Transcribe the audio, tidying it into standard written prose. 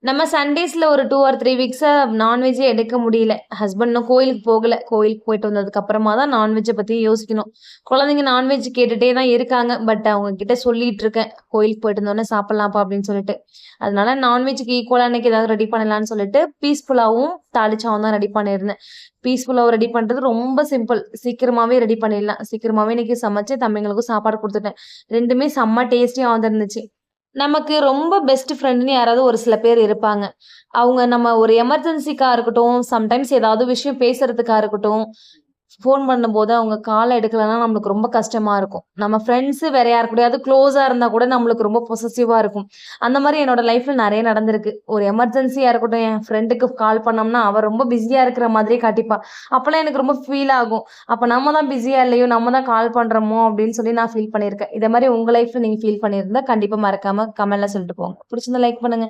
நம்ம சண்டேஸ்ல ஒரு 2 ஆர் 3 வீக்ஸா நான்வெஜ்ஜே எடுக்க முடியல. ஹஸ்பண்ட் இன்னும் கோயிலுக்கு போகல. கோயிலுக்கு போயிட்டு வந்ததுக்கு அப்புறமா தான் நான்வெஜ்ஜ பத்தி யோசிக்கணும். குழந்தைங்க நான்வெஜ் கேட்டுட்டே தான் இருக்காங்க. பட் அவங்க கிட்ட சொல்லிட்டு இருக்கேன். கோயிலுக்கு போயிட்டு வந்தோனே சாப்பிடலாம்ப்பா அப்படின்னு சொல்லிட்டு. அதனால நான்வெஜ்ஜுக்கு ஈக்குவலா இன்னைக்கு ஏதாவது ரெடி பண்ணலான்னு சொல்லிட்டு பீஸ் புலாவும், தாளிச்சாவும் தான் ரெடி பண்ணியிருந்தேன். பீஸ் புலாவ் ரெடி பண்றது ரொம்ப சிம்பிள். சீக்கிரமாவே ரெடி பண்ணிடலாம். சீக்கிரமாவே இன்னைக்கு சமைச்சு தம்பிங்களுக்கும் சாப்பாடு குடுத்துட்டேன். 2மே செம்ம டேஸ்டியா வந்துருந்துச்சு. நமக்கு ரொம்ப பெஸ்ட் ஃப்ரெண்டுன்னு யாராவது ஒரு சில பேர் இருப்பாங்க. அவங்க நம்ம ஒரு எமர்ஜென்சிக்கா இருக்கட்டும், சம்டைம்ஸ் ஏதாவது விஷயம் பேசுறதுக்கா இருக்கட்டும், ஃபோன் பண்ணும்போது அவங்க கால எடுக்கலன்னா நம்மளுக்கு ரொம்ப கஷ்டமா இருக்கும். நம்ம ஃப்ரெண்ட்ஸ் வேற யார் கூடயாவது க்ளோஸா இருந்தா கூட நம்மளுக்கு ரொம்ப பொசசிவா இருக்கும். அந்த மாரி என்னோட லைஃப்ல நெறைய நடந்திருக்கு. ஒரு எமர்ஜென்சியா இருக்கட்டும், என் ஃப்ரெண்டுக்கு கால் பண்ணோம்னா, அவ ரொம்ப பிஸியா இருக்கிற மாதிரியே காட்டிப்பா. அப்பலாம் எனக்கு ரொம்ப ஃபீல் ஆகும். அப்ப நம்ம தான் பிஸியா இல்லையோ, நம்ம தான் கால் பண்றோமோ அப்படின்னு சொல்லி நான் ஃபீல் பண்ணியிருக்கேன். இத மாரி உங்க லைஃப்ல நீங்க ஃபீல் பண்ணியிருந்தா கண்டிப்பா மறக்காம கமெண்ட்ல சொல்லிட்டு போங்க. புடிச்சிருந்தா லைக் பண்ணுங்க.